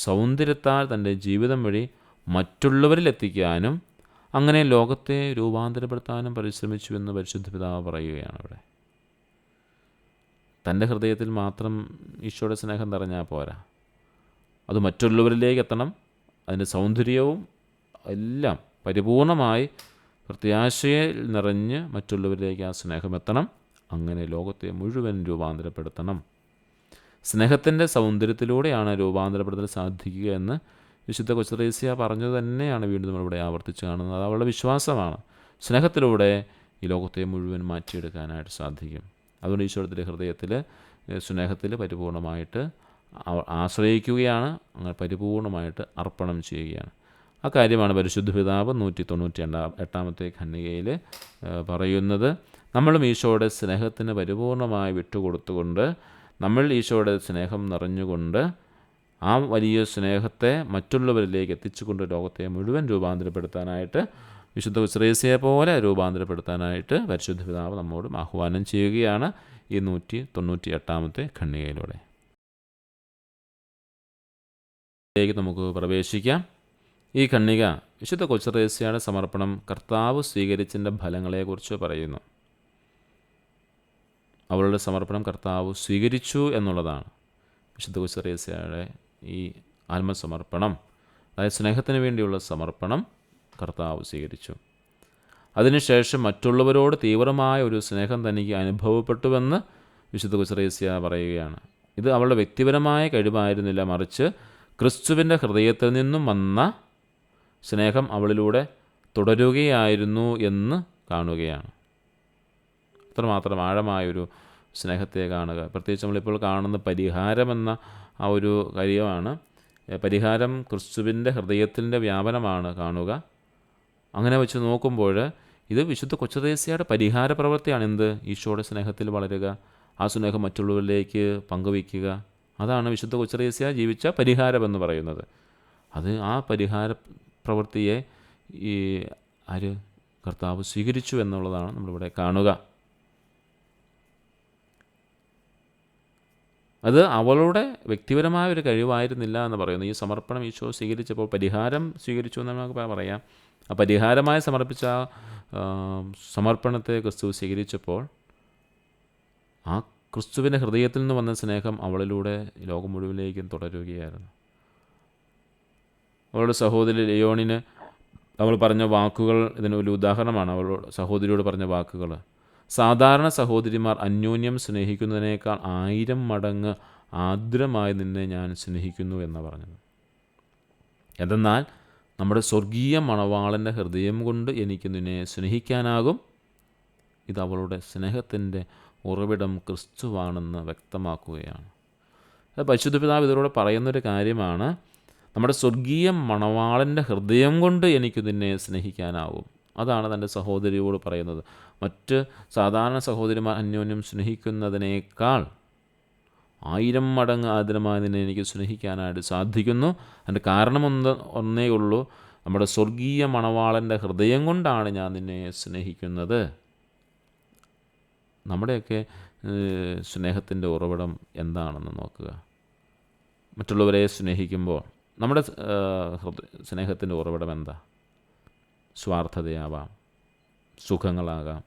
Speaker 1: സൗന്ദര്യത്താൽ തൻ്റെ ജീവിതം വഴി മറ്റുള്ളവരിലെത്തിക്കാനും അങ്ങനെ ലോകത്തെ രൂപാന്തരപ്പെടുത്താനും പരിശ്രമിച്ചു എന്ന് പരിശുദ്ധ പിതാവ് പറയുകയാണ്. അവിടെ തൻ്റെ ഹൃദയത്തിൽ മാത്രം ഈശോയുടെ സ്നേഹം നിറഞ്ഞാൽ പോരാ, അത് മറ്റുള്ളവരിലേക്ക് എത്തണം. അതിൻ്റെ സൗന്ദര്യവും എല്ലാം പരിപൂർണമായി പ്രത്യാശയിൽ നിറഞ്ഞ് മറ്റുള്ളവരിലേക്ക് ആ സ്നേഹം എത്തണം. അങ്ങനെ ലോകത്തെ മുഴുവൻ രൂപാന്തരപ്പെടുത്തണം. സ്നേഹത്തിൻ്റെ സൗന്ദര്യത്തിലൂടെയാണ് രൂപാന്തരപ്പെടുത്തൽ സാധിക്കുക എന്ന് വിശുദ്ധ കൊച്ചറേസ്യ പറഞ്ഞത് തന്നെയാണ് വീണ്ടും നമ്മളിവിടെ ആവർത്തിച്ച് കാണുന്നത്. അത് അവളുടെ വിശ്വാസമാണ്. സ്നേഹത്തിലൂടെ ഈ ലോകത്തെ മുഴുവൻ മാറ്റിയെടുക്കാനായിട്ട് സാധിക്കും. അതുകൊണ്ട് ഈശോയുടെ ഹൃദയത്തിൽ സ്നേഹത്തിൽ പരിപൂർണമായിട്ട് ആശ്രയിക്കുകയാണ്, അങ്ങനെ പരിപൂർണമായിട്ട് അർപ്പണം ചെയ്യുകയാണ്. ആ കാര്യമാണ് പരിശുദ്ധ പിതാവ് 198 ഖണ്ഡികയിൽ പറയുന്നത്. നമ്മളും ഈശോയുടെ സ്നേഹത്തിന് പരിപൂർണമായി വിട്ടുകൊടുത്തുകൊണ്ട്, നമ്മൾ ഈശോയുടെ സ്നേഹം നിറഞ്ഞുകൊണ്ട്, ആ വലിയ സ്നേഹത്തെ മറ്റുള്ളവരിലേക്ക് എത്തിച്ചുകൊണ്ട് ലോകത്തെ മുഴുവൻ രൂപാന്തരപ്പെടുത്താനായിട്ട്, വിശുദ്ധ കൊച്ചറേസ്യയെ പോലെ രൂപാന്തരപ്പെടുത്താനായിട്ട് പരിശുദ്ധ പിതാവ് നമ്മോടും ആഹ്വാനം ചെയ്യുകയാണ് ഈ 198 ഖണ്ഡികയിലൂടെ. ലേക്ക് നമുക്ക് പ്രവേശിക്കാം. ഈ ഖണ്ഡിക വിശുദ്ധ കൊച്ചറേസ്യയുടെ സമർപ്പണം കർത്താവ് സ്വീകരിച്ചതിൻ്റെ ഫലങ്ങളെക്കുറിച്ച് പറയുന്നു. അവളുടെ സമർപ്പണം കർത്താവ് സ്വീകരിച്ചു എന്നുള്ളതാണ്. വിശുദ്ധ കൊച്ചറേസ്യയുടെ ഈ ആത്മസമർപ്പണം, അതായത് സ്നേഹത്തിന് വേണ്ടിയുള്ള സമർപ്പണം കർത്താവ് സ്വീകരിച്ചു. അതിനുശേഷം മറ്റുള്ളവരോട് തീവ്രമായ ഒരു സ്നേഹം തനിക്ക് അനുഭവപ്പെട്ടുവെന്ന് വിശുദ്ധ കൊച്ചറേസ്യ പറയുകയാണ്. ഇത് അവളുടെ വ്യക്തിപരമായ കഴിവായിരുന്നില്ല, മറിച്ച് ക്രിസ്തുവിൻ്റെ ഹൃദയത്തിൽ നിന്നും വന്ന സ്നേഹം അവളിലൂടെ തുടരുകയായിരുന്നു എന്ന് കാണുകയാണ്. അത്രമാത്രം ആഴമായൊരു സ്നേഹത്തെ കാണുക. പ്രത്യേകിച്ച് നമ്മളിപ്പോൾ കാണുന്ന പരിഹാരമെന്ന ആ ഒരു കാര്യമാണ്. പരിഹാരം ക്രിസ്തുവിൻ്റെ ഹൃദയത്തിൻ്റെ വ്യാപനമാണ് കാണുക. അങ്ങനെ വെച്ച് നോക്കുമ്പോൾ ഇത് വിശുദ്ധ കൊച്ചറേസ്യയുടെ പരിഹാര പ്രവൃത്തിയാണ്. എന്ത്? ഈശോയുടെ സ്നേഹത്തിൽ വളരുക, ആ സ്നേഹം മറ്റുള്ളവരിലേക്ക് പങ്കുവയ്ക്കുക. അതാണ് വിശുദ്ധ കൊച്ചറേസ്യ ജീവിച്ച പരിഹാരമെന്ന് പറയുന്നത്. അത് ആ പരിഹാര പ്രവൃത്തിയെ ഈ കർത്താവ് സ്വീകരിച്ചു എന്നുള്ളതാണ് നമ്മളിവിടെ കാണുക. അത് അവളുടെ വ്യക്തിപരമായ ഒരു കഴിവായിരുന്നില്ല എന്ന് പറയുന്നു. ഈ സമർപ്പണം ഈശോ സ്വീകരിച്ചപ്പോൾ പരിഹാരം സ്വീകരിച്ചു എന്ന് നമുക്ക് പറയാം. ആ പരിഹാരമായി സമർപ്പിച്ച സമർപ്പണത്തെ ക്രിസ്തു സ്വീകരിച്ചപ്പോൾ ആ ക്രിസ്തുവിൻ്റെ ഹൃദയത്തിൽ നിന്ന് വന്ന സ്നേഹം അവളിലൂടെ ലോകം മുഴുവനിലേക്കും തുടരുകയായിരുന്നു. അവളുടെ സഹോദരി ലിയോണിന് അവൾ പറഞ്ഞ വാക്കുകൾ ഇതിനൊരു ഉദാഹരണമാണ്. അവളോട് സഹോദരിയോട് പറഞ്ഞ വാക്കുകൾ: സാധാരണ സഹോദരിമാർ അന്യോന്യം സ്നേഹിക്കുന്നതിനേക്കാൾ 1000 മടങ്ങ് ആർദ്രമായി നിന്നെ ഞാൻ സ്നേഹിക്കുന്നു എന്ന് പറഞ്ഞത്. എന്തെന്നാൽ നമ്മുടെ സ്വർഗീയ മണവാളൻ്റെ ഹൃദയം കൊണ്ട് എനിക്ക് നിന്നെ സ്നേഹിക്കാനാകും. ഇത് അവളുടെ സ്നേഹത്തിൻ്റെ ഉറവിടം ക്രിസ്തുവാണെന്ന് വ്യക്തമാക്കുകയാണ്. പരിശുദ്ധ പിതാവ് ഇതിലൂടെ പറയുന്നൊരു കാര്യമാണ്. നമ്മുടെ സ്വർഗീയ മണവാളൻ്റെ ഹൃദയം കൊണ്ട് എനിക്ക് നിന്നെ സ്നേഹിക്കാനാവും. അതാണ് തൻ്റെ സഹോദരിയോട് പറയുന്നത്. മറ്റ് സാധാരണ സഹോദരിമാർ അന്യോന്യം സ്നേഹിക്കുന്നതിനേക്കാൾ 1000 മടങ്ങ് ആദരമായി നിന്നെ എനിക്ക് സ്നേഹിക്കാനായിട്ട് സാധിക്കുന്നു. അതിൻ്റെ കാരണം ഒന്നേ ഉള്ളൂ: നമ്മുടെ സ്വർഗീയ മണവാളൻ്റെ ഹൃദയം കൊണ്ടാണ് ഞാൻ നിന്നെ സ്നേഹിക്കുന്നത്. നമ്മുടെയൊക്കെ സ്നേഹത്തിൻ്റെ ഉറവിടം എന്താണെന്ന് നോക്കുക. മറ്റുള്ളവരെ സ്നേഹിക്കുമ്പോൾ നമ്മുടെ സ്നേഹത്തിൻ്റെ ഉറവിടം എന്താ? സ്വാർത്ഥതയാവാം, സുഖങ്ങളാകാം,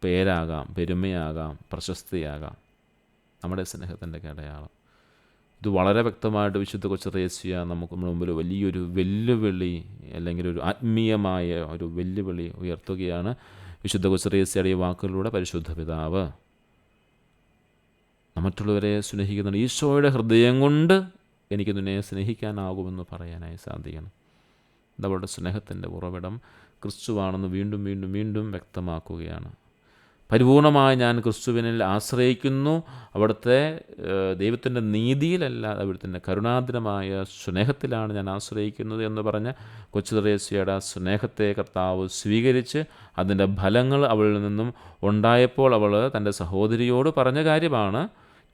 Speaker 1: പേരാകാം, പെരുമയാകാം, പ്രശസ്തിയാകാം. നമ്മുടെ സ്നേഹത്തിൻ്റെ അടയാളം ഇത് വളരെ വ്യക്തമായിട്ട് വിശുദ്ധ കൊച്ചറേസ്യ നമുക്ക് മുമ്പിൽ വലിയൊരു വെല്ലുവിളി, അല്ലെങ്കിൽ ഒരു ആത്മീയമായ ഒരു വെല്ലുവിളി ഉയർത്തുകയാണ്. വിശുദ്ധ കൊച്ചറേസ്യയുടെ ഈ വാക്കുകളിലൂടെ പരിശുദ്ധ പിതാവ് മറ്റുള്ളവരെ സ്നേഹിക്കുന്നുണ്ട്. ഈശോയുടെ ഹൃദയം കൊണ്ട് എനിക്ക് നിന്നെ സ്നേഹിക്കാനാകുമെന്ന് പറയാനായി സാധിക്കണം. അവളുടെ സ്നേഹത്തിൻ്റെ ഉറവിടം ക്രിസ്തുവാണെന്ന് വീണ്ടും വീണ്ടും വീണ്ടും വ്യക്തമാക്കുകയാണ്. പരിപൂർണമായി ഞാൻ ക്രിസ്തുവിനിൽ ആശ്രയിക്കുന്നു. അവിടുത്തെ ദൈവത്തിൻ്റെ നീതിയിലല്ല, അവിടുത്തെ കരുണാദ്രമായ സ്നേഹത്തിലാണ് ഞാൻ ആശ്രയിക്കുന്നത് എന്ന് പറഞ്ഞ കൊച്ചറേസ്യയുടെ ആ സ്നേഹത്തെ കർത്താവ് സ്വീകരിച്ച് അതിൻ്റെ ഫലങ്ങൾ അവളിൽ നിന്നും ഉണ്ടായപ്പോൾ അവൾ തൻ്റെ സഹോദരിയോട് പറഞ്ഞ കാര്യമാണ്: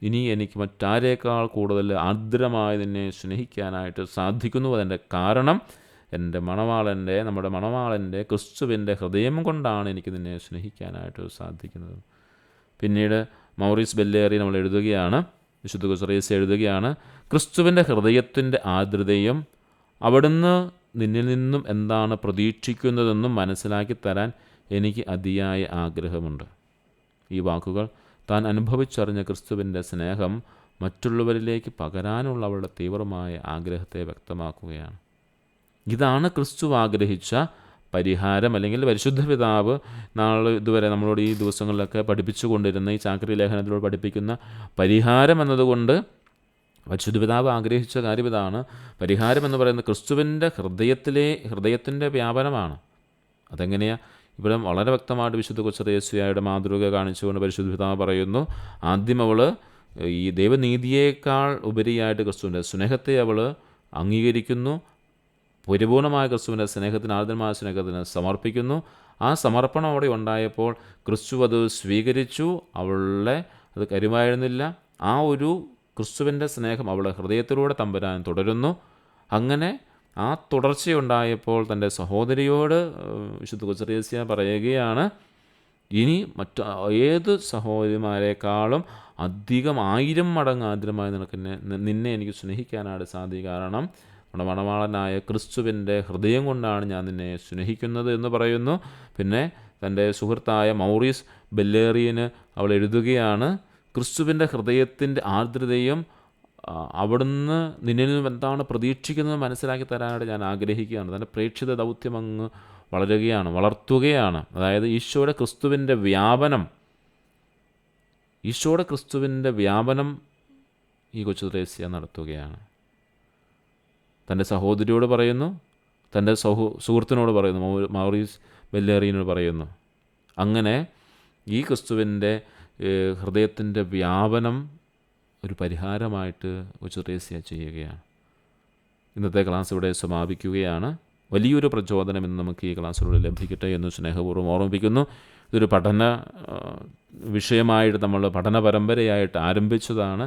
Speaker 1: ഇനി എനിക്ക് മറ്റാരേക്കാൾ കൂടുതൽ ആർദ്രമായി നിന്നെ സ്നേഹിക്കാനായിട്ട് സാധിക്കുന്നു. അതിൻ്റെ കാരണം നമ്മുടെ മണവാളൻ്റെ ക്രിസ്തുവിൻ്റെ ഹൃദയം കൊണ്ടാണ് എനിക്ക് നിന്നെ സ്നേഹിക്കാനായിട്ട് സാധിക്കുന്നത്. പിന്നീട് മൗറീസ് ബെല്ലേറി നമ്മൾ എഴുതുകയാണ്, വിശുദ്ധ കൊച്ചറേസ്യ എഴുതുകയാണ്: ക്രിസ്തുവിൻ്റെ ഹൃദയത്തിൻ്റെ ആർദ്രതയും അവിടുന്ന് നിന്നിൽ നിന്നും എന്താണ് പ്രതീക്ഷിക്കുന്നതെന്നും മനസ്സിലാക്കി തരാൻ എനിക്ക് അതിയായ ആഗ്രഹമുണ്ട്. ഈ വാക്കുകൾ താൻ അനുഭവിച്ചറിഞ്ഞ ക്രിസ്തുവിൻ്റെ സ്നേഹം മറ്റുള്ളവരിലേക്ക് പകരാനുള്ള അവളുടെ തീവ്രമായ ആഗ്രഹത്തെ വ്യക്തമാക്കുകയാണ്. ഇതാണ് ക്രിസ്തു ആഗ്രഹിച്ച പരിഹാരം. അല്ലെങ്കിൽ പരിശുദ്ധ പിതാവ് ഇതുവരെ നമ്മളോട് ഈ ദിവസങ്ങളിലൊക്കെ പഠിപ്പിച്ചു കൊണ്ടിരുന്ന ഈ ചാക്രി ലേഖനത്തിലൂടെ പഠിപ്പിക്കുന്ന പരിഹാരം എന്നതുകൊണ്ട് പരിശുദ്ധ പിതാവ് ആഗ്രഹിച്ച കാര്യം ഇതാണ്. പരിഹാരം എന്ന് പറയുന്നത് ക്രിസ്തുവിൻ്റെ ഹൃദയത്തിൻ്റെ വ്യാപനമാണ്. അതെങ്ങനെയാണ്? ഇവിടെ വളരെ വ്യക്തമായിട്ട് വിശുദ്ധ കൊച്ചറേസ്യയുടെ മാതൃക കാണിച്ചുകൊണ്ട് പരിശുദ്ധ പിതാവ് പറയുന്നു, ആദ്യം അവൾ ഈ ദൈവനീതിയേക്കാൾ ഉപരിയായിട്ട് ക്രിസ്തുവിൻ്റെ സ്നേഹത്തെ അവൾ അംഗീകരിക്കുന്നു. പരിപൂർണമായ ക്രിസ്തുവിൻ്റെ സ്നേഹത്തിന്, ആർദ്രമായ സ്നേഹത്തിന് സമർപ്പിക്കുന്നു. ആ സമർപ്പണം അവിടെ ഉണ്ടായപ്പോൾ ക്രിസ്തു അത് സ്വീകരിച്ചു. അവളെ അത് കരുവായിരുന്നില്ല. ആ ഒരു ക്രിസ്തുവിൻ്റെ സ്നേഹം അവളുടെ ഹൃദയത്തിലൂടെ തമ്പുരാൻ തുടരുന്നു. അങ്ങനെ ആ തുടർച്ചയുണ്ടായപ്പോൾ തൻ്റെ സഹോദരിയോട് വിശുദ്ധ കൊച്ചറേസ്യ പറയുകയാണ്, ഇനി ഏത് സഹോദരിമാരെക്കാളും അധികം 1000 മടങ്ങ് ആദ്യമായി നിന്നെ എനിക്ക് സ്നേഹിക്കാനായിട്ട് സാധിക്കും. കാരണം നമ്മുടെ മണവാളനായ ക്രിസ്തുവിൻ്റെ ഹൃദയം കൊണ്ടാണ് ഞാൻ നിന്നെ സ്നേഹിക്കുന്നത് എന്ന് പറയുന്നു. പിന്നെ തൻ്റെ സുഹൃത്തായ മൗറീസ് ബെല്ലേറിയന് അവൾ എഴുതുകയാണ്, ക്രിസ്തുവിൻ്റെ ഹൃദയത്തിൻ്റെ ആർദ്രതയും അവിടുന്ന് നിന്നിൽ നിന്നും എന്താണ് പ്രതീക്ഷിക്കുന്നത് മനസ്സിലാക്കി തരാനായിട്ട് ഞാൻ ആഗ്രഹിക്കുകയാണ്. തൻ്റെ പ്രേക്ഷിത ദൗത്യം അങ്ങ് വളർത്തുകയാണ്. അതായത് ഈശോയുടെ ക്രിസ്തുവിൻ്റെ വ്യാപനം ഈ കൊച്ചു ത്രേസ്യ നടത്തുകയാണ്. തൻ്റെ സഹോദരിയോട് പറയുന്നു, തൻ്റെ സുഹൃത്തിനോട് പറയുന്നു, മൗറീസ് ബെല്ലേറിയനോട് പറയുന്നു. അങ്ങനെ ഈ ക്രിസ്തുവിൻ്റെ ഹൃദയത്തിൻ്റെ വ്യാപനം ഒരു പരിഹാരമായിട്ട് കൊച്ചു ത്രേസ്യ ചെയ്യുകയാണ്. ഇന്നത്തെ ക്ലാസ് ഇവിടെ സമാപിക്കുകയാണ്. വലിയൊരു പ്രചോദനം ഇന്ന് നമുക്ക് ഈ ക്ലാസ്സിലൂടെ ലഭിക്കട്ടെ എന്ന് സ്നേഹപൂർവ്വം ഓർമ്മിപ്പിക്കുന്നു. ഇതൊരു പഠന വിഷയമായിട്ട് നമ്മൾ പഠന പരമ്പരയായിട്ട് ആരംഭിച്ചതാണ്.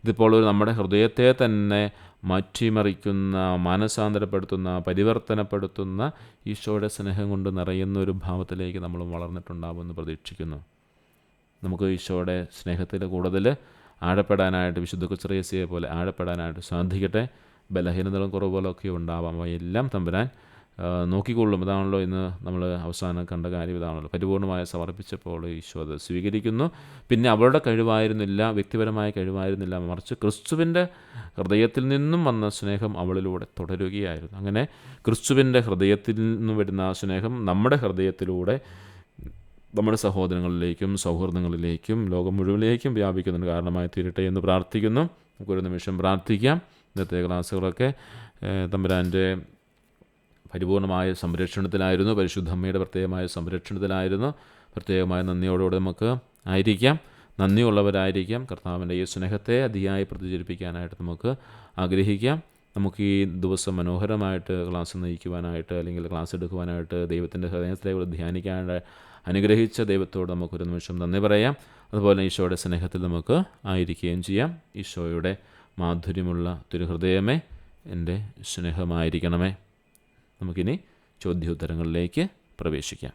Speaker 1: ഇതിപ്പോൾ നമ്മുടെ ഹൃദയത്തെ തന്നെ മാറ്റിമറിക്കുന്ന, മാനസാന്തരപ്പെടുത്തുന്ന, പരിവർത്തനപ്പെടുത്തുന്ന ഈശോയുടെ സ്നേഹം കൊണ്ട് നിറയുന്ന ഒരു ഭാവത്തിലേക്ക് നമ്മൾ വളർന്നിട്ടുണ്ടാവുമെന്ന് പ്രതീക്ഷിക്കുന്നു. നമുക്ക് ഈശോയുടെ സ്നേഹത്തിൽ കൂടുതൽ ആഴപ്പെടാനായിട്ട്, വിശുദ്ധ കൊച്ചറേസ്യയെ പോലെ ആഴപ്പെടാനായിട്ട് സാധിക്കട്ടെ. ബലഹീനതകളും കുറവുകളൊക്കെ ഉണ്ടാവാം, അവയെല്ലാം തമ്പുരാൻ നോക്കിക്കൊള്ളും. ഇതാണല്ലോ ഇന്ന് നമ്മൾ അവസാനം കണ്ട കാര്യം. ഇതാണല്ലോ പരിപൂർണമായി സമർപ്പിച്ചപ്പോൾ ഈശോ അത് സ്വീകരിക്കുന്നു. പിന്നെ അവളുടെ കഴിവായിരുന്നില്ല, വ്യക്തിപരമായ കഴിവായിരുന്നില്ല, മറിച്ച് ക്രിസ്തുവിൻ്റെ ഹൃദയത്തിൽ നിന്നും വന്ന സ്നേഹം അവളിലൂടെ തുടരുകയായിരുന്നു. അങ്ങനെ ക്രിസ്തുവിൻ്റെ ഹൃദയത്തിൽ നിന്ന് വരുന്ന സ്നേഹം നമ്മുടെ ഹൃദയത്തിലൂടെ നമ്മുടെ സഹോദരങ്ങളിലേക്കും സൗഹൃദങ്ങളിലേക്കും ലോകം മുഴുവനിലേക്കും വ്യാപിക്കുന്നതിന് കാരണമായി തീരട്ടെ എന്ന് പ്രാർത്ഥിക്കുന്നു. നമുക്കൊരു നിമിഷം പ്രാർത്ഥിക്കാം. ഇന്നത്തെ ക്ലാസ്സുകളൊക്കെ തമ്പുരാൻ്റെ പരിപൂർണമായ സംരക്ഷണത്തിലായിരുന്നു, പരിശുദ്ധ അമ്മയുടെ പ്രത്യേകമായ സംരക്ഷണത്തിലായിരുന്നു. പ്രത്യേകമായ നന്ദിയോടുകൂടെ നമുക്ക് ആയിരിക്കാം, നന്ദിയുള്ളവരായിരിക്കാം. കർത്താവിൻ്റെ ഈ സ്നേഹത്തെ അതിയായി പ്രതിചരിപ്പിക്കാനായിട്ട് നമുക്ക് ആഗ്രഹിക്കാം. നമുക്ക് ഈ ദിവസം മനോഹരമായിട്ട് ക്ലാസ് നയിക്കുവാനായിട്ട്, അല്ലെങ്കിൽ ക്ലാസ് എടുക്കുവാനായിട്ട്, ദൈവത്തിൻ്റെ ഹൃദയത്തിലേക്ക് ധ്യാനിക്കാനായിട്ട് അനുഗ്രഹിച്ച ദൈവത്തോട് നമുക്കൊരു നിമിഷം നന്ദി പറയാം. അതുപോലെ ഈശോയുടെ സ്നേഹത്തിൽ നമുക്ക് ആയിരിക്കുകയും ചെയ്യാം. ഈശോയുടെ മാധുര്യമുള്ള തിരുഹൃദയമേ, എൻ്റെ സ്നേഹമായിരിക്കണമേ. നമുക്കിനി ചോദ്യോത്തരങ്ങളിലേക്ക് പ്രവേശിക്കാം.